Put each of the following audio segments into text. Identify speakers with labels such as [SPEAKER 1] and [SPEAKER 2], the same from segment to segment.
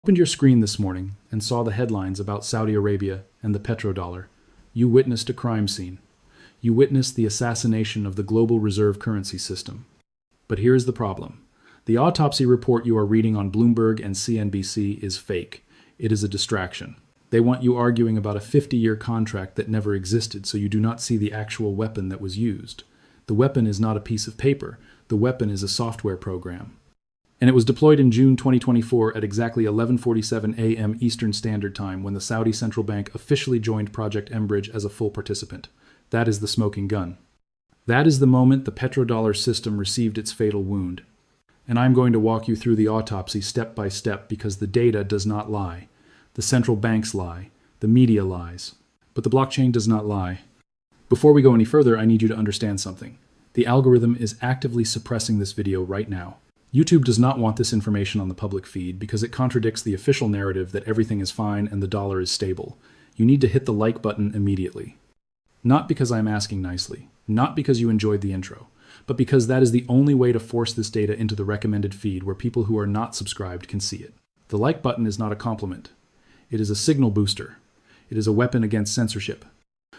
[SPEAKER 1] Opened your screen this morning and saw the headlines about Saudi Arabia and the petrodollar. You witnessed a crime scene. You witnessed the assassination of the global reserve currency system. But here's the problem. The autopsy report you are reading on Bloomberg and CNBC is fake. It is a distraction. They want you arguing about a 50-year contract that never existed, so you do not see the actual weapon that was used. The weapon is not a piece of paper. The weapon is a software program. And it was deployed in June 2024 at exactly 11:47 a.m. Eastern Standard Time when the Saudi Central Bank officially joined Project Enbridge as a full participant. That is the smoking gun. That is the moment the petrodollar system received its fatal wound. And I'm going to walk you through the autopsy step by step because the data does not lie. The central banks lie. The media lies. But the blockchain does not lie. Before we go any further, I need you to understand something. The algorithm is actively suppressing this video right now. YouTube does not want this information on the public feed because it contradicts the official narrative that everything is fine and the dollar is stable. You need to hit the like button immediately. Not because I'm asking nicely, not because you enjoyed the intro, but because that is the only way to force this data into the recommended feed where people who are not subscribed can see it. The like button is not a compliment. It is a signal booster. It is a weapon against censorship.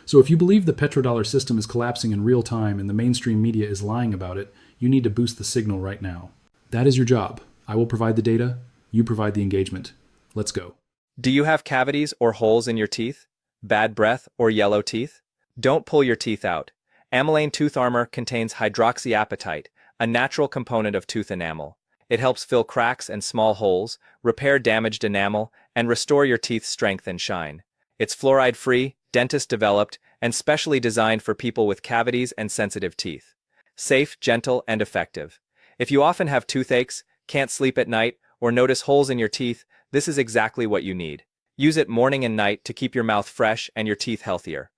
[SPEAKER 1] So if you believe the petrodollar system is collapsing in real time and the mainstream media is lying about it, you need to boost the signal right now. That is your job. I will provide the data. You provide the engagement. Let's go.
[SPEAKER 2] Do you have cavities or holes in your teeth? Bad breath or yellow teeth? Don't pull your teeth out. Amylane Tooth Armor contains hydroxyapatite, a natural component of tooth enamel. It helps fill cracks and small holes, repair damaged enamel, and restore your teeth's strength and shine. It's fluoride-free, dentist-developed, and specially designed for people with cavities and sensitive teeth. Safe, gentle, and effective. If you often have toothaches, can't sleep at night, or notice holes in your teeth, this is exactly what you need. Use it morning and night to keep your mouth fresh and your teeth healthier.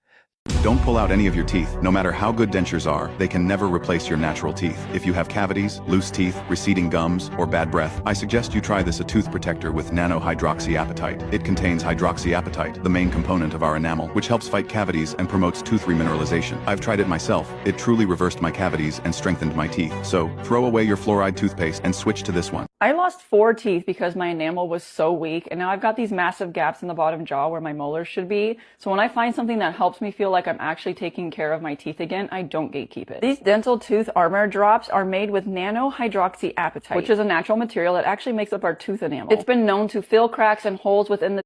[SPEAKER 3] Don't pull out any of your teeth. No matter how good dentures are, they can never replace your natural teeth. If you have cavities, loose teeth, receding gums, or bad breath, I suggest you try this tooth protector with nano-hydroxyapatite. It contains hydroxyapatite, the main component of our enamel, which helps fight cavities and promotes tooth remineralization. I've tried it myself. It truly reversed my cavities and strengthened my teeth. So, throw away your fluoride toothpaste and switch to this one.
[SPEAKER 4] I lost 4 teeth because my enamel was so weak, and now I've got these massive gaps in the bottom jaw where my molars should be. So when I find something that helps me feel like I'm actually taking care of my teeth again, I don't gatekeep it. These dental tooth armor drops are made with nano-hydroxyapatite, which is a natural material that actually makes up our tooth enamel. It's been known to fill cracks and holes within the...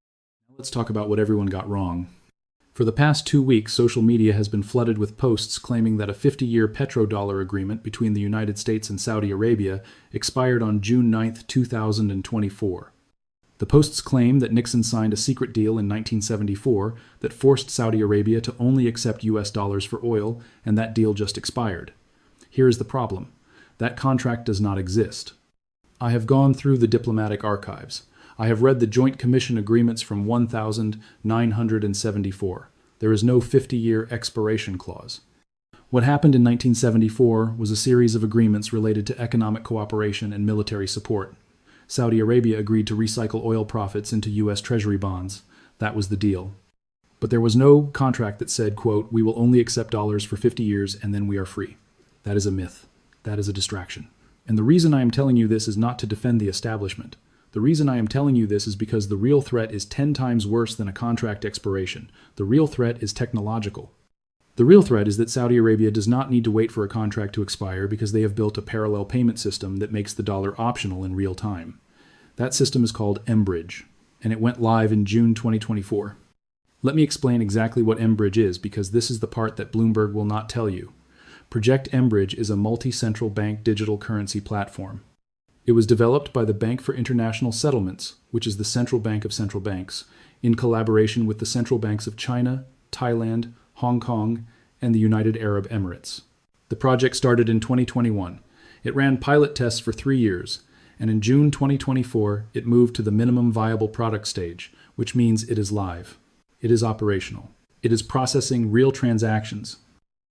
[SPEAKER 1] Let's talk about what everyone got wrong. For the past 2 weeks, social media has been flooded with posts claiming that a 50-year petrodollar agreement between the United States and Saudi Arabia expired on June 9, 2024. The posts claim that Nixon signed a secret deal in 1974 that forced Saudi Arabia to only accept US dollars for oil, and that deal just expired. Here is the problem. That contract does not exist. I have gone through the diplomatic archives. I have read the Joint Commission agreements from 1974. There is no 50-year expiration clause. What happened in 1974 was a series of agreements related to economic cooperation and military support. Saudi Arabia agreed to recycle oil profits into U.S. Treasury bonds. That was the deal. But there was no contract that said, quote, "We will only accept dollars for 50 years and then we are free." That is a myth. That is a distraction. And the reason I am telling you this is not to defend the establishment. The reason I am telling you this is because the real threat is 10 times worse than a contract expiration. The real threat is technological. The real threat is that Saudi Arabia does not need to wait for a contract to expire because they have built a parallel payment system that makes the dollar optional in real time. That system is called Enbridge, and it went live in June 2024. Let me explain exactly what Enbridge is because this is the part that Bloomberg will not tell you. Project Enbridge is a multi-central bank digital currency platform. It was developed by the Bank for International Settlements, which is the central bank of central banks, in collaboration with the central banks of China, Thailand, Hong Kong, and the United Arab Emirates. The project started in 2021. It ran pilot tests for 3 years, and in June 2024, it moved to the minimum viable product stage, which means it is live. It is operational. It is processing real transactions.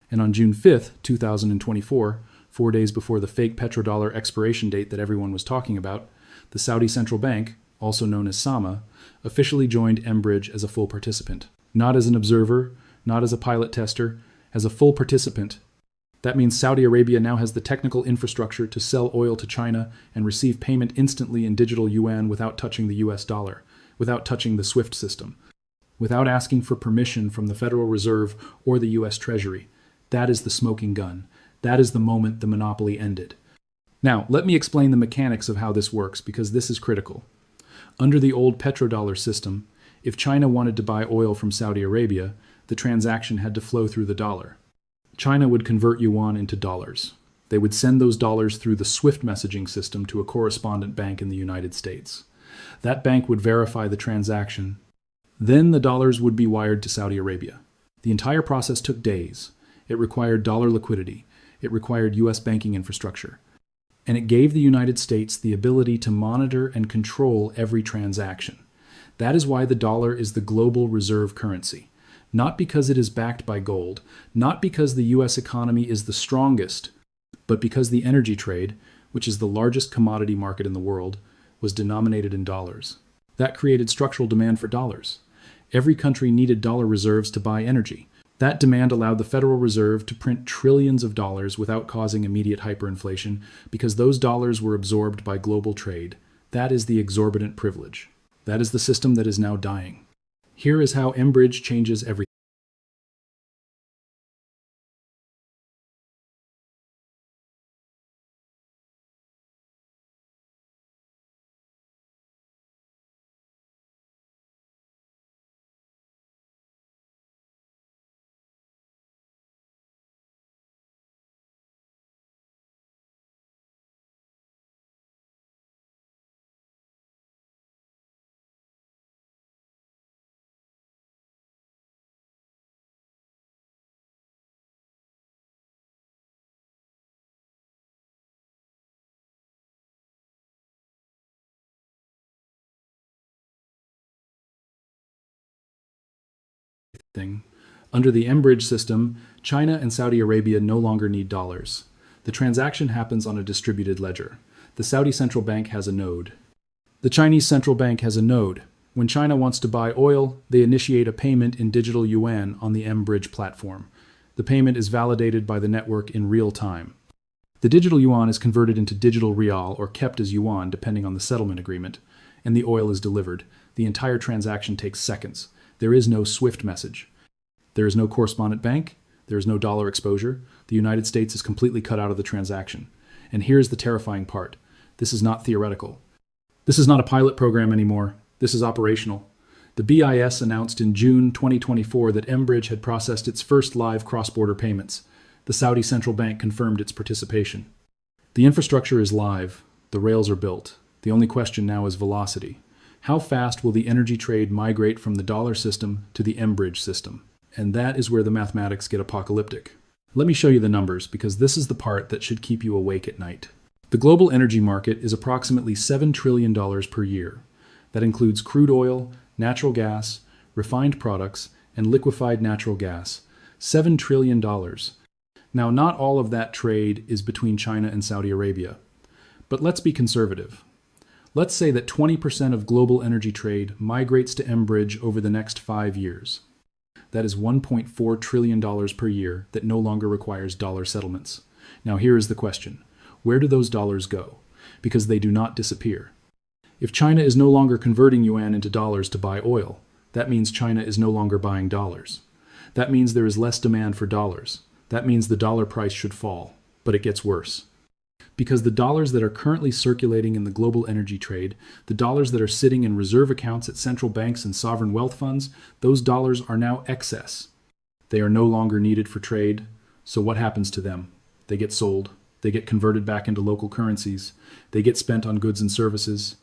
[SPEAKER 1] And on June 5th, 2024, 4 days before the fake petrodollar expiration date that everyone was talking about, the Saudi Central Bank, also known as SAMA, officially joined Enbridge as a full participant. Not as an observer, not as a pilot tester, as a full participant. That means Saudi Arabia now has the technical infrastructure to sell oil to China and receive payment instantly in digital yuan without touching the US dollar, without touching the SWIFT system, without asking for permission from the Federal Reserve or the US Treasury. That is the smoking gun. That is the moment the monopoly ended. Now, let me explain the mechanics of how this works, because this is critical. Under the old petrodollar system, if China wanted to buy oil from Saudi Arabia, the transaction had to flow through the dollar. China would convert yuan into dollars. They would send those dollars through the SWIFT messaging system to a correspondent bank in the United States. That bank would verify the transaction. Then the dollars would be wired to Saudi Arabia. The entire process took days. It required dollar liquidity. It required US banking infrastructure. And it gave the United States the ability to monitor and control every transaction. That is why the dollar is the global reserve currency. Not because it is backed by gold, not because the US economy is the strongest, but because the energy trade, which is the largest commodity market in the world, was denominated in dollars. That created structural demand for dollars. Every country needed dollar reserves to buy energy. That demand allowed the Federal Reserve to print trillions of dollars without causing immediate hyperinflation, because those dollars were absorbed by global trade. That is the exorbitant privilege. That is the system that is now dying. Here is how Enbridge changes everything. Under the Enbridge system, China and Saudi Arabia no longer need dollars. The transaction happens on a distributed ledger. The Saudi central bank has a node. The Chinese central bank has a node. When China wants to buy oil, they initiate a payment in digital yuan on the Enbridge platform. The payment is validated by the network in real time. The digital yuan is converted into digital rial or kept as yuan depending on the settlement agreement, and the oil is delivered. The entire transaction takes seconds. There is no SWIFT message. There is no correspondent bank. There is no dollar exposure. The United States is completely cut out of the transaction. And here's the terrifying part. This is not theoretical. This is not a pilot program anymore. This is operational. The BIS announced in June 2024 that Enbridge had processed its first live cross-border payments. The Saudi central bank confirmed its participation. The infrastructure is live. The rails are built. The only question now is velocity. How fast will the energy trade migrate from the dollar system to the Enbridge system? And that is where the mathematics get apocalyptic. Let me show you the numbers, because this is the part that should keep you awake at night. The global energy market is approximately $7 trillion per year. That includes crude oil, natural gas, refined products, and liquefied natural gas. $7 trillion. Now, not all of that trade is between China and Saudi Arabia. But let's be conservative. Let's say that 20% of global energy trade migrates to Enbridge over the next 5 years. That is $1.4 trillion per year that no longer requires dollar settlements. Now here is the question. Where do those dollars go? Because they do not disappear. If China is no longer converting yuan into dollars to buy oil, that means China is no longer buying dollars. That means there is less demand for dollars. That means the dollar price should fall. But it gets worse. Because the dollars that are currently circulating in the global energy trade, the dollars that are sitting in reserve accounts at central banks and sovereign wealth funds, those dollars are now excess. They are no longer needed for trade, so what happens to them? They get sold. They get converted back into local currencies. They get spent on goods and services.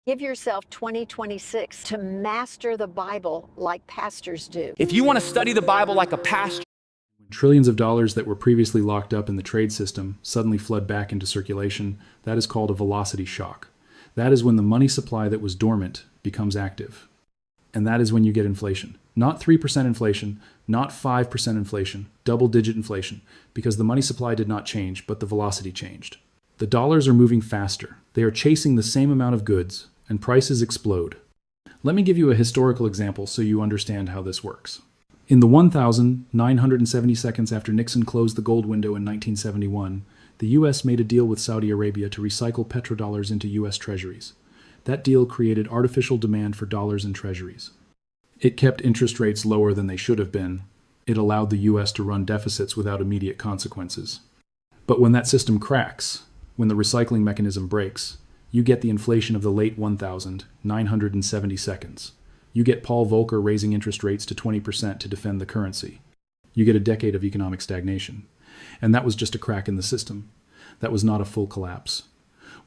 [SPEAKER 5] Give yourself 2026 to master the Bible like pastors do.
[SPEAKER 6] If you want to study the Bible like a pastor,
[SPEAKER 1] Trillions of dollars that were previously locked up in the trade system suddenly flood back into circulation. That is called a velocity shock. That is when the money supply that was dormant becomes active. And that is when you get inflation. Not 3% inflation, not 5% inflation, double-digit inflation, because the money supply did not change, but the velocity changed. The dollars are moving faster. They are chasing the same amount of goods, and prices explode. Let me give you a historical example so you understand how this works. In the 1,970 seconds after Nixon closed the gold window in 1971, the U.S. made a deal with Saudi Arabia to recycle petrodollars into U.S. treasuries. That deal created artificial demand for dollars and treasuries. It kept interest rates lower than they should have been. It allowed the U.S. to run deficits without immediate consequences. But when that system cracks, when the recycling mechanism breaks, you get the inflation of the late 1,970 seconds. You get Paul Volcker raising interest rates to 20% to defend the currency. You get a decade of economic stagnation. And that was just a crack in the system. That was not a full collapse.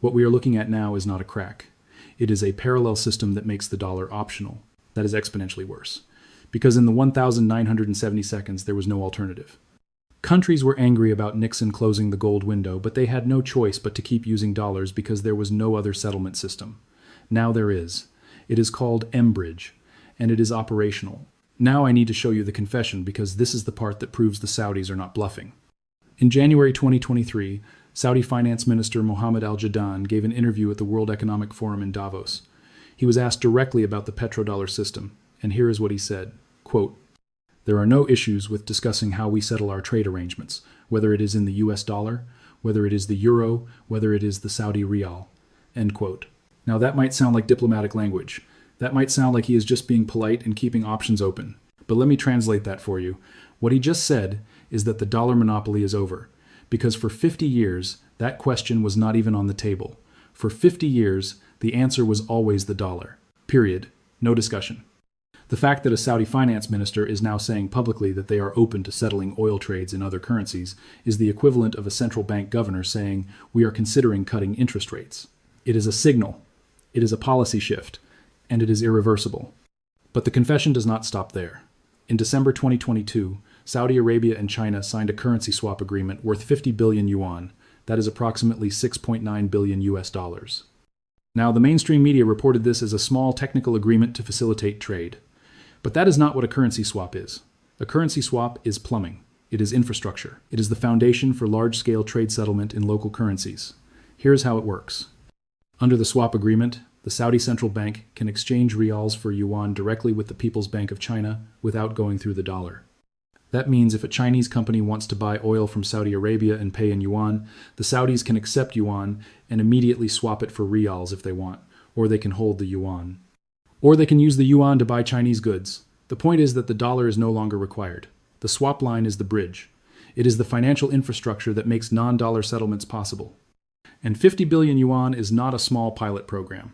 [SPEAKER 1] What we are looking at now is not a crack. It is a parallel system that makes the dollar optional. That is exponentially worse. Because in the 1,970 seconds, there was no alternative. Countries were angry about Nixon closing the gold window, but they had no choice but to keep using dollars because there was no other settlement system. Now there is. It is called M-Bridge, and it is operational. Now I need to show you the confession because this is the part that proves the Saudis are not bluffing. In January 2023, Saudi Finance Minister Mohammed Al-Jadaan gave an interview at the World Economic Forum in Davos. He was asked directly about the petrodollar system, and here is what he said, quote, "There are no issues with discussing how we settle our trade arrangements, whether it is in the US dollar, whether it is the euro, whether it is the Saudi riyal." End quote. Now that might sound like diplomatic language. That might sound like he is just being polite and keeping options open. But let me translate that for you. What he just said is that the dollar monopoly is over. Because for 50 years, that question was not even on the table. For 50 years, the answer was always the dollar. Period. No discussion. The fact that a Saudi finance minister is now saying publicly that they are open to settling oil trades in other currencies is the equivalent of a central bank governor saying, "We are considering cutting interest rates." It is a signal. It is a policy shift. And it is irreversible. But the confession does not stop there. In December 2022, Saudi Arabia and China signed a currency swap agreement worth 50 billion yuan. That is approximately 6.9 billion US dollars. Now, the mainstream media reported this as a small technical agreement to facilitate trade. But that is not what a currency swap is. A currency swap is plumbing. It is infrastructure. It is the foundation for large-scale trade settlement in local currencies. Here's how it works. Under the swap agreement, the Saudi central bank can exchange riyals for yuan directly with the People's Bank of China without going through the dollar. That means if a Chinese company wants to buy oil from Saudi Arabia and pay in yuan, the Saudis can accept yuan and immediately swap it for riyals if they want, or they can hold the yuan. Or they can use the yuan to buy Chinese goods. The point is that the dollar is no longer required. The swap line is the bridge. It is the financial infrastructure that makes non-dollar settlements possible. And 50 billion yuan is not a small pilot program.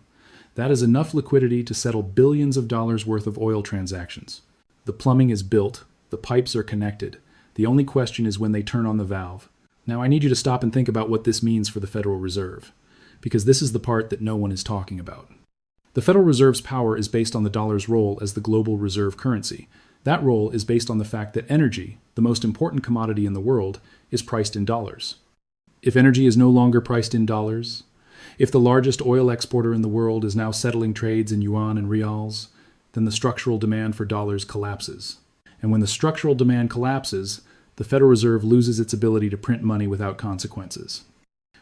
[SPEAKER 1] That is enough liquidity to settle billions of dollars worth of oil transactions. The plumbing is built. The pipes are connected. The only question is when they turn on the valve. Now I need you to stop and think about what this means for the Federal Reserve, because this is the part that no one is talking about. The Federal Reserve's power is based on the dollar's role as the global reserve currency. That role is based on the fact that energy, the most important commodity in the world, is priced in dollars. If energy is no longer priced in dollars, if the largest oil exporter in the world is now settling trades in yuan and riyals, then the structural demand for dollars collapses. And when the structural demand collapses, the Federal Reserve loses its ability to print money without consequences.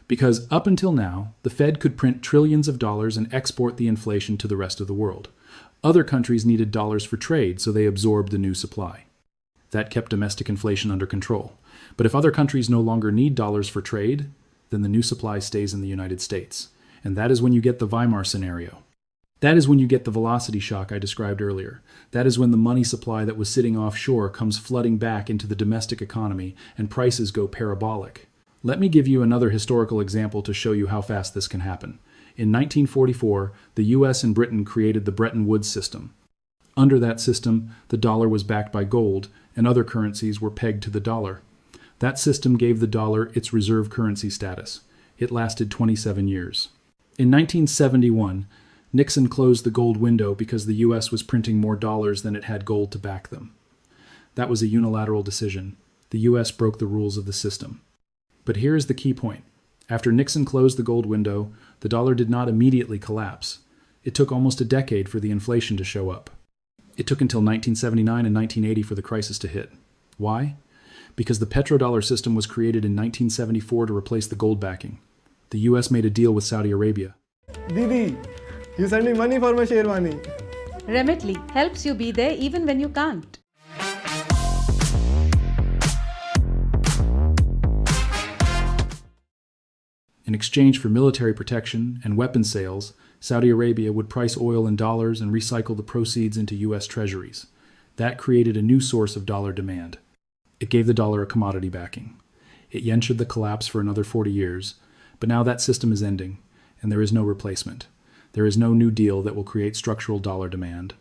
[SPEAKER 1] Because up until now, the Fed could print trillions of dollars and export the inflation to the rest of the world. Other countries needed dollars for trade, so they absorbed the new supply. That kept domestic inflation under control. But if other countries no longer need dollars for trade, then the new supply stays in the United States. And that is when you get the Weimar scenario. That is when you get the velocity shock I described earlier. That is when the money supply that was sitting offshore comes flooding back into the domestic economy and prices go parabolic. Let me give you another historical example to show you how fast this can happen. In 1944, the US and Britain created the Bretton Woods system. Under that system, the dollar was backed by gold, and other currencies were pegged to the dollar. That system gave the dollar its reserve currency status. It lasted 27 years. In 1971, Nixon closed the gold window because the U.S. was printing more dollars than it had gold to back them. That was a unilateral decision. The U.S. broke the rules of the system. But here is the key point. After Nixon closed the gold window, the dollar did not immediately collapse. It took almost a decade for the inflation to show up. It took until 1979 and 1980 for the crisis to hit. Why? Because the petrodollar system was created in 1974 to replace the gold backing. The U.S. made a deal with Saudi Arabia.
[SPEAKER 7] Didi, you send me money for my Sherwani.
[SPEAKER 8] Remitly helps you be there even when you can't.
[SPEAKER 1] In exchange for military protection and weapon sales, Saudi Arabia would price oil in dollars and recycle the proceeds into U.S. treasuries. That created a new source of dollar demand. It gave the dollar a commodity backing. It ensured the collapse for another 40 years, but now that system is ending, and there is no replacement. There is no new deal that will create structural dollar demand.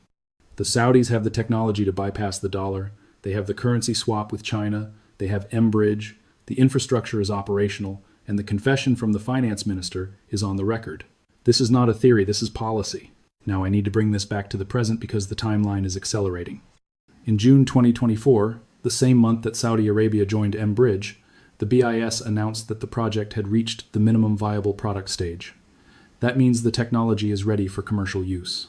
[SPEAKER 1] The Saudis have the technology to bypass the dollar. They have the currency swap with China. They have M-Bridge. The infrastructure is operational, and the confession from the finance minister is on the record. This is not a theory, this is policy. Now I need to bring this back to the present because the timeline is accelerating. In June 2024, the same month that Saudi Arabia joined M-Bridge, the BIS announced that the project had reached the minimum viable product stage. That means the technology is ready for commercial use.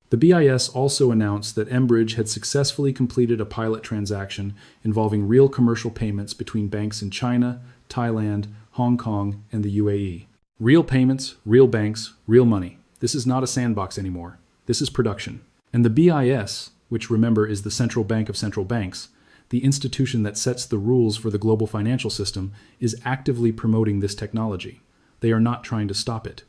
[SPEAKER 1] The BIS also announced that M-Bridge had successfully completed a pilot transaction involving real commercial payments between banks in China, Thailand, Hong Kong, and the UAE. Real payments, real banks, real money. This is not a sandbox anymore. This is production. And the BIS, which remember is the central bank of central banks, the institution that sets the rules for the global financial system, is actively promoting this technology. They are not trying to stop it.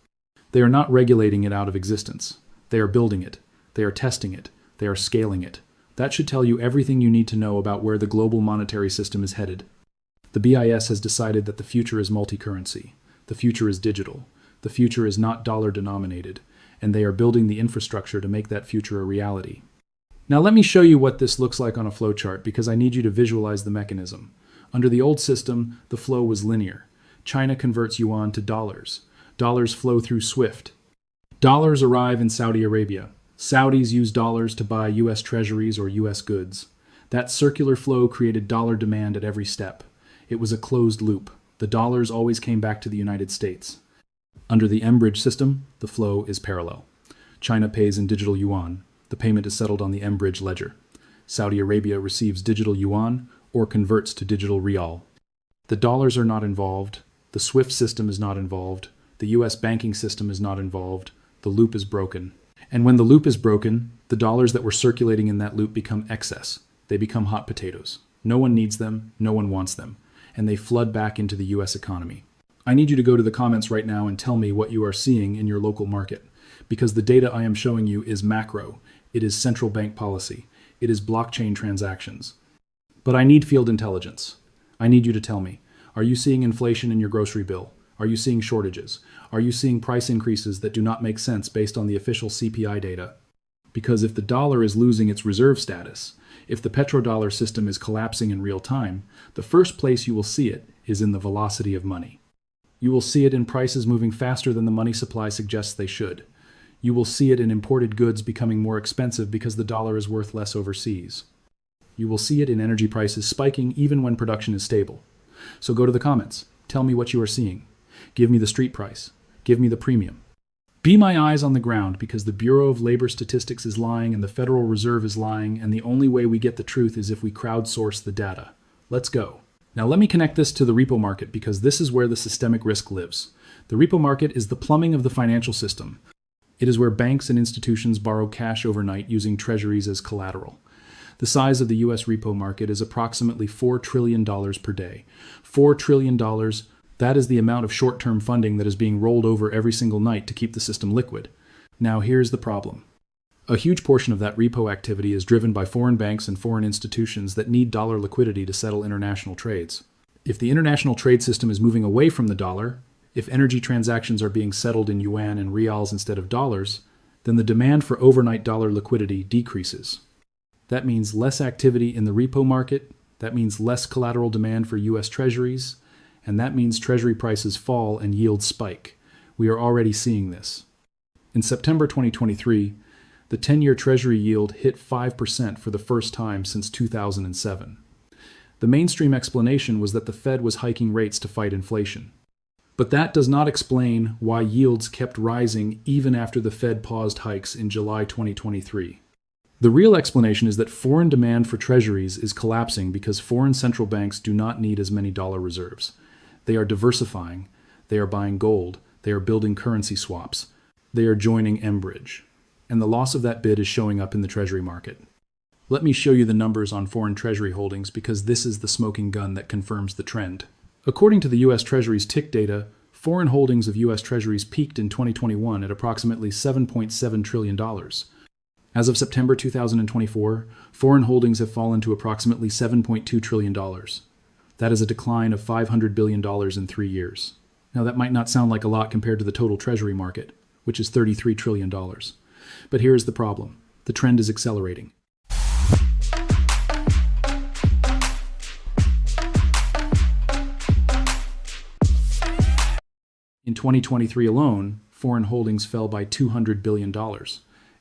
[SPEAKER 1] They are not regulating it out of existence. They are building it. They are testing it. They are scaling it. That should tell you everything you need to know about where the global monetary system is headed. The BIS has decided that the future is multi-currency. The future is digital. The future is not dollar-denominated, and they are building the infrastructure to make that future a reality. Now let me show you what this looks like on a flowchart because I need you to visualize the mechanism. Under the old system, the flow was linear. China converts yuan to dollars. Dollars flow through SWIFT. Dollars arrive in Saudi Arabia. Saudis use dollars to buy U.S. treasuries or U.S. goods. That circular flow created dollar demand at every step. It was a closed loop. The dollars always came back to the United States. Under the M-Bridge system, the flow is parallel. China pays in digital yuan. The payment is settled on the M-Bridge ledger. Saudi Arabia receives digital yuan or converts to digital rial. The dollars are not involved. The SWIFT system is not involved. The U.S. banking system is not involved. The loop is broken. And when the loop is broken, the dollars that were circulating in that loop become excess. They become hot potatoes. No one needs them. No one wants them. And they flood back into the U.S. economy. I need you to go to the comments right now and tell me what you are seeing in your local market, because the data I am showing you is macro. It is central bank policy. It is blockchain transactions. But I need field intelligence. I need you to tell me, are you seeing inflation in your grocery bill? Are you seeing shortages? Are you seeing price increases that do not make sense based on the official CPI data? Because if the dollar is losing its reserve status, if the petrodollar system is collapsing in real time, the first place you will see it is in the velocity of money. You will see it in prices moving faster than the money supply suggests they should. You will see it in imported goods becoming more expensive because the dollar is worth less overseas. You will see it in energy prices spiking even when production is stable. So go to the comments. Tell me what you are seeing. Give me the street price. Give me the premium. Be my eyes on the ground because the Bureau of Labor Statistics is lying and the Federal Reserve is lying, and the only way we get the truth is if we crowdsource the data. Let's go. Now let me connect this to the repo market because this is where the systemic risk lives. The repo market is the plumbing of the financial system. It is where banks and institutions borrow cash overnight using treasuries as collateral. The size of the U.S. repo market is approximately $4 trillion per day. $4 trillion, that is the amount of short-term funding that is being rolled over every single night to keep the system liquid. Now here's the problem. A huge portion of that repo activity is driven by foreign banks and foreign institutions that need dollar liquidity to settle international trades. If the international trade system is moving away from the dollar, if energy transactions are being settled in yuan and rials instead of dollars, then the demand for overnight dollar liquidity decreases. That means less activity in the repo market, that means less collateral demand for U.S. treasuries, and that means treasury prices fall and yields spike. We are already seeing this. In September 2023, the 10-year Treasury yield hit 5% for the first time since 2007. The mainstream explanation was that the Fed was hiking rates to fight inflation. But that does not explain why yields kept rising even after the Fed paused hikes in July 2023. The real explanation is that foreign demand for treasuries is collapsing because foreign central banks do not need as many dollar reserves. They are diversifying, they are buying gold, they are building currency swaps, they are joining M-Bridge. And the loss of that bid is showing up in the treasury market. Let me show you the numbers on foreign treasury holdings because this is the smoking gun that confirms the trend. According to the U.S. Treasury's tick data, Foreign holdings of U.S. Treasuries peaked in 2021 at approximately $7.7 trillion. As of September 2024, foreign holdings have fallen to approximately $7.2 trillion. That is a decline of $500 billion in 3 years. Now, that might not sound like a lot compared to the total Treasury market, which is $33 trillion. But here is the problem. The trend is accelerating. In 2023 alone, foreign holdings fell by $200 billion,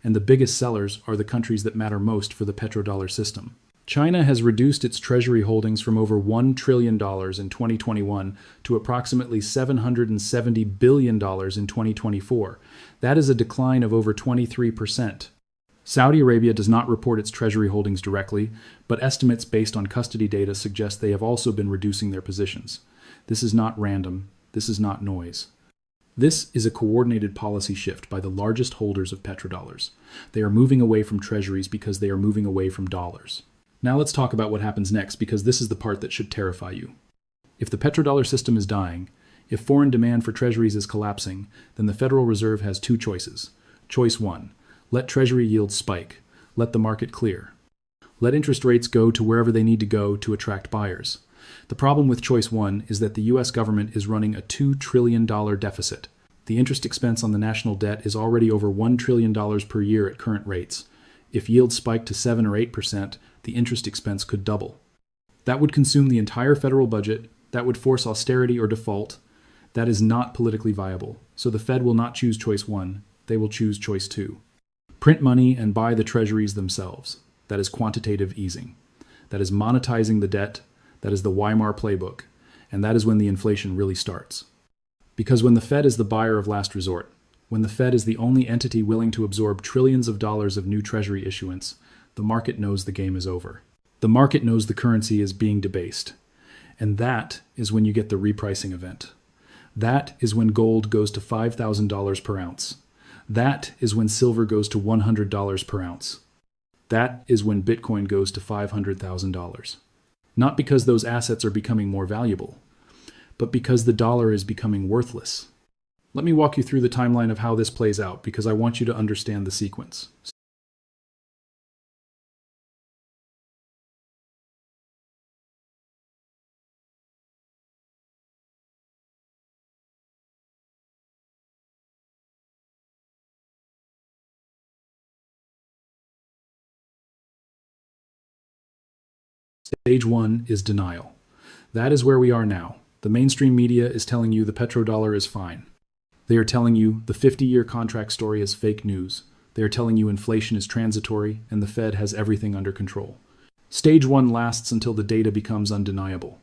[SPEAKER 1] and the biggest sellers are the countries that matter most for the petrodollar system. China has reduced its treasury holdings from over $1 trillion in 2021 to approximately $770 billion in 2024. That is a decline of over 23%. Saudi Arabia does not report its treasury holdings directly, but estimates based on custody data suggest they have also been reducing their positions. This is not random. This is not noise. This is a coordinated policy shift by the largest holders of petrodollars. They are moving away from treasuries because they are moving away from dollars. Now let's talk about what happens next, because this is the part that should terrify you. If the petrodollar system is dying, if foreign demand for treasuries is collapsing, then the Federal Reserve has two choices. Choice 1, let treasury yields spike. Let the market clear. Let interest rates go to wherever they need to go to attract buyers. The problem with choice 1 is that the U.S. government is running a $2 trillion deficit. The interest expense on the national debt is already over $1 trillion per year at current rates. If yields spike to 7 or 8%, the interest expense could double. That would consume the entire federal budget. That would force austerity or default. That is not politically viable. So the Fed will not choose choice 1. They will choose choice 2. Print money and buy the treasuries themselves. That is quantitative easing. That is monetizing the debt. That is the Weimar playbook. And that is when the inflation really starts. Because when the Fed is the buyer of last resort, when the Fed is the only entity willing to absorb trillions of dollars of new treasury issuance, the market knows the game is over. The market knows the currency is being debased. And that is when you get the repricing event. That is when gold goes to $5,000 per ounce. That is when silver goes to $100 per ounce. That is when Bitcoin goes to $500,000. Not because those assets are becoming more valuable, but because the dollar is becoming worthless. Let me walk you through the timeline of how this plays out, because I want you to understand the sequence. Stage 1 is denial. That is where we are now. The mainstream media is telling you the petrodollar is fine. They are telling you the 50-year contract story is fake news. They are telling you inflation is transitory and the Fed has everything under control. Stage 1 lasts until the data becomes undeniable.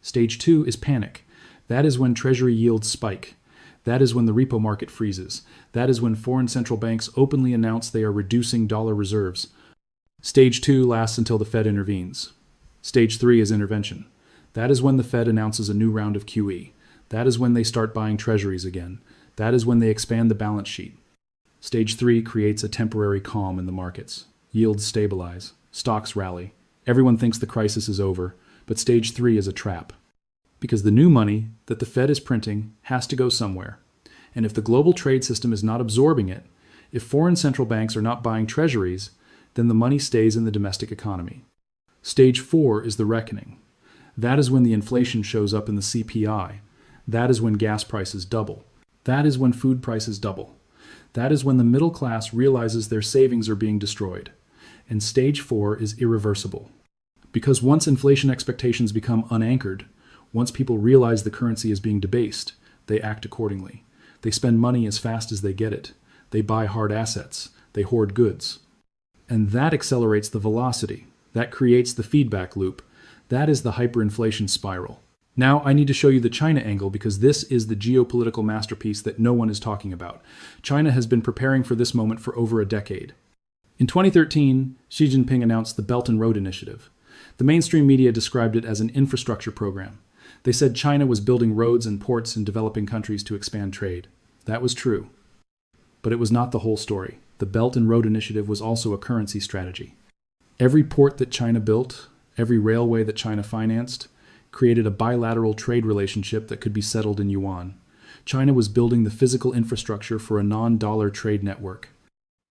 [SPEAKER 1] Stage 2 is panic. That is when treasury yields spike. That is when the repo market freezes. That is when foreign central banks openly announce they are reducing dollar reserves. Stage 2 lasts until the Fed intervenes. Stage 3 is intervention. That is when the Fed announces a new round of QE. That is when they start buying treasuries again. That is when they expand the balance sheet. Stage 3 creates a temporary calm in the markets. Yields stabilize. Stocks rally. Everyone thinks the crisis is over, but stage 3 is a trap. Because the new money that the Fed is printing has to go somewhere. And if the global trade system is not absorbing it, if foreign central banks are not buying treasuries, then the money stays in the domestic economy. Stage 4 is the reckoning. That is when the inflation shows up in the CPI. That is when gas prices double. That is when food prices double. That is when the middle class realizes their savings are being destroyed. And stage 4 is irreversible. Because once inflation expectations become unanchored, once people realize the currency is being debased, they act accordingly. They spend money as fast as they get it. They buy hard assets. They hoard goods. And that accelerates the velocity. That creates the feedback loop. That is the hyperinflation spiral. Now I need to show you the China angle, because this is the geopolitical masterpiece that no one is talking about. China has been preparing for this moment for over a decade. In 2013, Xi Jinping announced the Belt and Road Initiative. The mainstream media described it as an infrastructure program. They said China was building roads and ports in developing countries to expand trade. That was true. But it was not the whole story. The Belt and Road Initiative was also a currency strategy. Every port that China built, every railway that China financed, created a bilateral trade relationship that could be settled in yuan. China was building the physical infrastructure for a non-dollar trade network.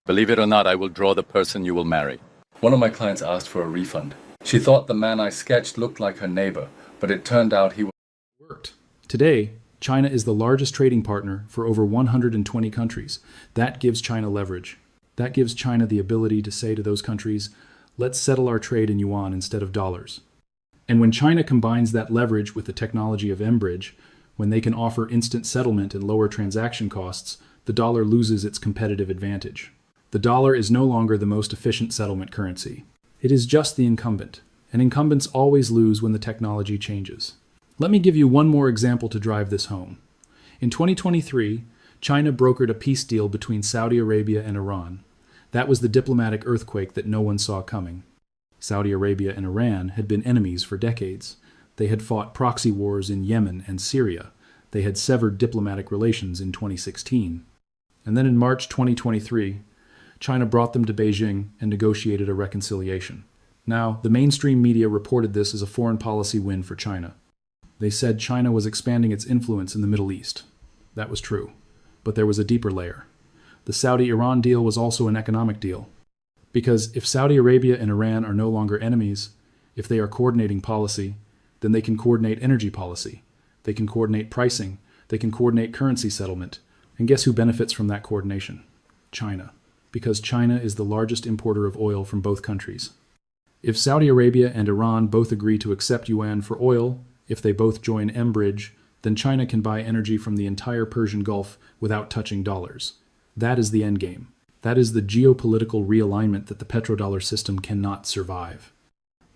[SPEAKER 8] Believe it or not, I will draw the person you will marry. One of my clients asked for a refund. She thought the man I sketched looked like her neighbor, but it turned out he was...
[SPEAKER 1] Worked. Today, China is the largest trading partner for over 120 countries. That gives China leverage. That gives China the ability to say to those countries, let's settle our trade in yuan instead of dollars. And when China combines that leverage with the technology of mBridge, when they can offer instant settlement and lower transaction costs, the dollar loses its competitive advantage. The dollar is no longer the most efficient settlement currency. It is just the incumbent, and incumbents always lose when the technology changes. Let me give you one more example to drive this home. In 2023, China brokered a peace deal between Saudi Arabia and Iran. That was the diplomatic earthquake that no one saw coming. Saudi Arabia and Iran had been enemies for decades. They had fought proxy wars in Yemen and Syria. They had severed diplomatic relations in 2016. And then in March 2023, China brought them to Beijing and negotiated a reconciliation. Now, the mainstream media reported this as a foreign policy win for China. They said China was expanding its influence in the Middle East. That was true. But there was a deeper layer. The Saudi-Iran deal was also an economic deal. Because if Saudi Arabia and Iran are no longer enemies, if they are coordinating policy, then they can coordinate energy policy. They can coordinate pricing. They can coordinate currency settlement. And guess who benefits from that coordination? China. Because China is the largest importer of oil from both countries. If Saudi Arabia and Iran both agree to accept yuan for oil, if they both join mBridge, then China can buy energy from the entire Persian Gulf without touching dollars. That is the endgame. That is the geopolitical realignment that the petrodollar system cannot survive.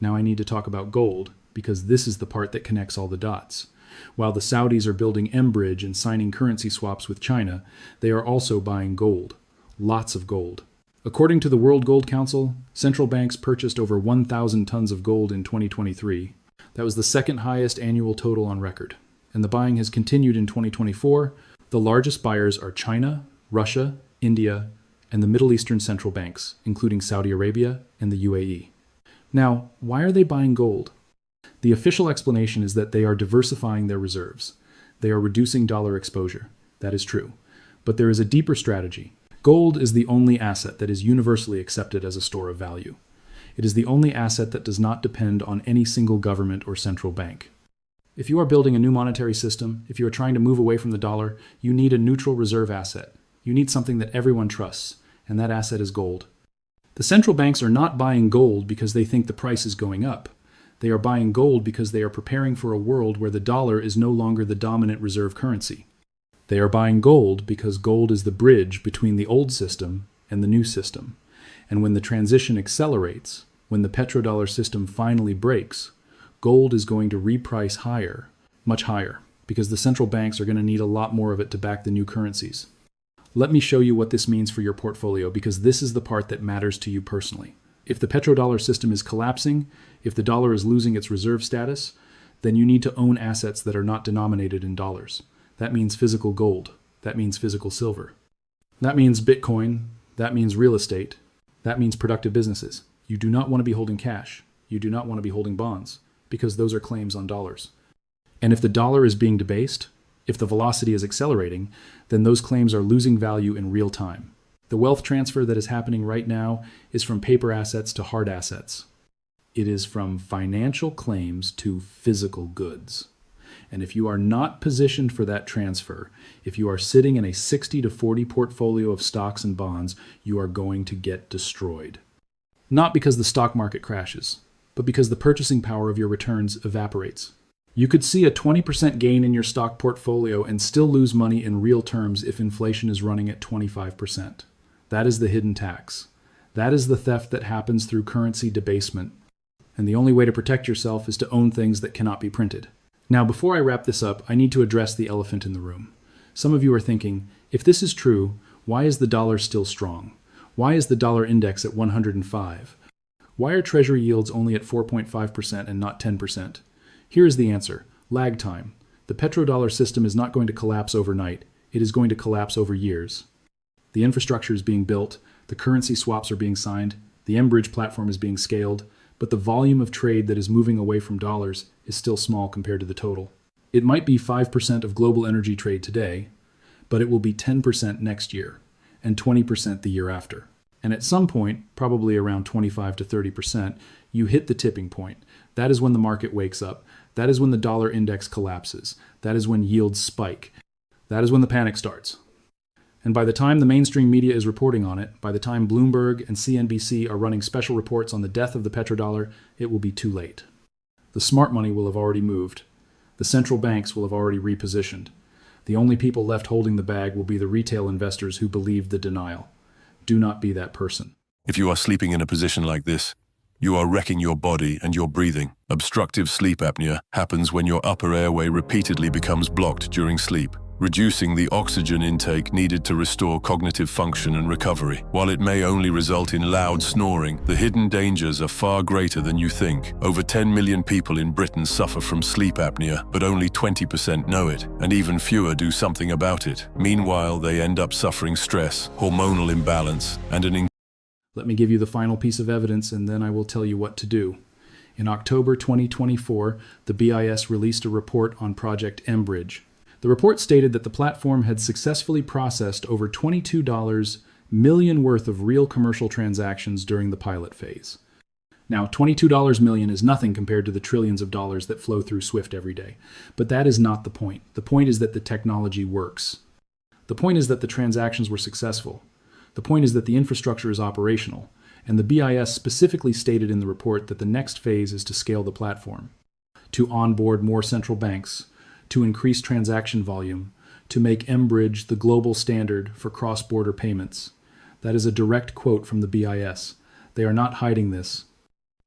[SPEAKER 1] Now I need to talk about gold, because this is the part that connects all the dots. While the Saudis are building mBridge and signing currency swaps with China, they are also buying gold. Lots of gold. According to the World Gold Council, central banks purchased over 1,000 tons of gold in 2023. That was the second highest annual total on record. And the buying has continued in 2024. The largest buyers are China, Russia, India, and the Middle Eastern central banks, including Saudi Arabia and the UAE. Now, why are they buying gold? The official explanation is that they are diversifying their reserves. They are reducing dollar exposure. That is true. But there is a deeper strategy. Gold is the only asset that is universally accepted as a store of value. It is the only asset that does not depend on any single government or central bank. If you are building a new monetary system, if you are trying to move away from the dollar, you need a neutral reserve asset. You need something that everyone trusts, and that asset is gold. The central banks are not buying gold because they think the price is going up. They are buying gold because they are preparing for a world where the dollar is no longer the dominant reserve currency. They are buying gold because gold is the bridge between the old system and the new system. And when the transition accelerates, when the petrodollar system finally breaks, gold is going to reprice higher, much higher, because the central banks are going to need a lot more of it to back the new currencies. Let me show you what this means for your portfolio, because this is the part that matters to you personally. If the petrodollar system is collapsing, if the dollar is losing its reserve status, then you need to own assets that are not denominated in dollars. That means physical gold. That means physical silver. That means Bitcoin. That means real estate. That means productive businesses. You do not want to be holding cash. You do not want to be holding bonds, because those are claims on dollars. And if the dollar is being debased, if the velocity is accelerating, then those claims are losing value in real time. The wealth transfer that is happening right now is from paper assets to hard assets. It is from financial claims to physical goods. And if you are not positioned for that transfer, if you are sitting in a 60-40 portfolio of stocks and bonds, you are going to get destroyed. Not because the stock market crashes, but because the purchasing power of your returns evaporates. You could see a 20% gain in your stock portfolio and still lose money in real terms if inflation is running at 25%. That is the hidden tax. That is the theft that happens through currency debasement. And the only way to protect yourself is to own things that cannot be printed. Now, before I wrap this up, I need to address the elephant in the room. Some of you are thinking, if this is true, why is the dollar still strong? Why is the dollar index at 105? Why are treasury yields only at 4.5% and not 10%? Here is the answer: lag time. The petrodollar system is not going to collapse overnight. It is going to collapse over years. The infrastructure is being built, the currency swaps are being signed, the mBridge platform is being scaled, but the volume of trade that is moving away from dollars is still small compared to the total. It might be 5% of global energy trade today, but it will be 10% next year, and 20% the year after. And at some point, probably around 25 to 30%, you hit the tipping point. That is when the market wakes up. That is when the dollar index collapses. That is when yields spike. That is when the panic starts. And by the time the mainstream media is reporting on it, by the time Bloomberg and CNBC are running special reports on the death of the petrodollar, it will be too late. The smart money will have already moved. The central banks will have already repositioned. The only people left holding the bag will be the retail investors who believe the denial. Do not be that person.
[SPEAKER 9] If you are sleeping in a position like this, you are wrecking your body and your breathing. Obstructive sleep apnea happens when your upper airway repeatedly becomes blocked during sleep, reducing the oxygen intake needed to restore cognitive function and recovery. While it may only result in loud snoring, the hidden dangers are far greater than you think. Over 10 million people in Britain suffer from sleep apnea, but only 20% know it, and even fewer do something about it. Meanwhile, they end up suffering stress, hormonal imbalance, and an
[SPEAKER 1] Let me give you the final piece of evidence, and then I will tell you what to do. In October 2024, the BIS released a report on Project Enbridge. The report stated that the platform had successfully processed over $22 million worth of real commercial transactions during the pilot phase. Now, $22 million is nothing compared to the trillions of dollars that flow through SWIFT every day. But that is not the point. The point is that the technology works. The point is that the transactions were successful. The point is that the infrastructure is operational. And the BIS specifically stated in the report that the next phase is to scale the platform, to onboard more central banks, to increase transaction volume, to make Enbridge the global standard for cross-border payments. That is a direct quote from the BIS. They are not hiding this.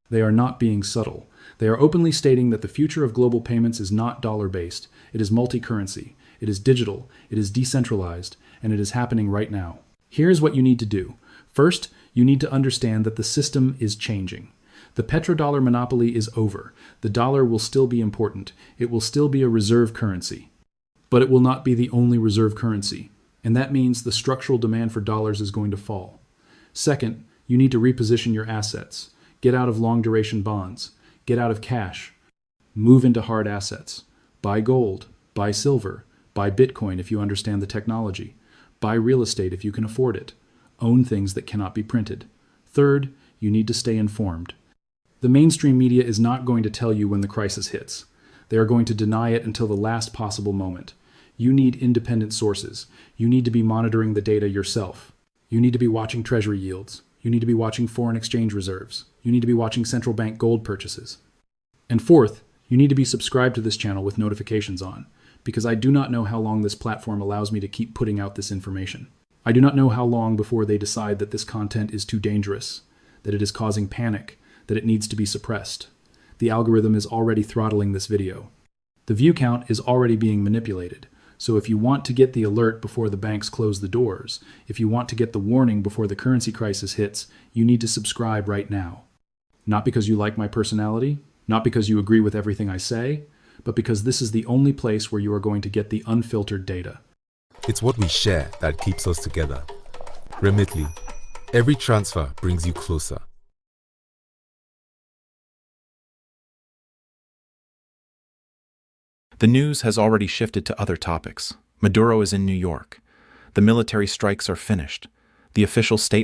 [SPEAKER 1] They are not being subtle. They are openly stating that the future of global payments is not dollar-based. It is multi-currency. It is digital. It is decentralized. And it is happening right now. Here's what you need to do. First, you need to understand that the system is changing. The petrodollar monopoly is over. The dollar will still be important. It will still be a reserve currency. But it will not be the only reserve currency. And that means the structural demand for dollars is going to fall. Second, you need to reposition your assets. Get out of long-duration bonds. Get out of cash. Move into hard assets. Buy gold. Buy silver. Buy Bitcoin if you understand the technology. Buy real estate if you can afford it. Own things that cannot be printed. Third, you need to stay informed. The mainstream media is not going to tell you when the crisis hits. They are going to deny it until the last possible moment. You need independent sources. You need to be monitoring the data yourself. You need to be watching treasury yields. You need to be watching foreign exchange reserves. You need to be watching central bank gold purchases. And fourth, you need to be subscribed to this channel with notifications on, because I do not know how long this platform allows me to keep putting out this information. I do not know how long before they decide that this content is too dangerous, that it is causing panic, that it needs to be suppressed. The algorithm is already throttling this video. The view count is already being manipulated. So if you want to get the alert before the banks close the doors, if you want to get the warning before the currency crisis hits, you need to subscribe right now. Not because you like my personality, not because you agree with everything I say, but because this is the only place where you are going to get the unfiltered data.
[SPEAKER 10] It's what we share that keeps us together. Remitly, every transfer brings you closer.
[SPEAKER 11] The news has already shifted to other topics. Maduro is in New York. The military strikes are finished. The official statement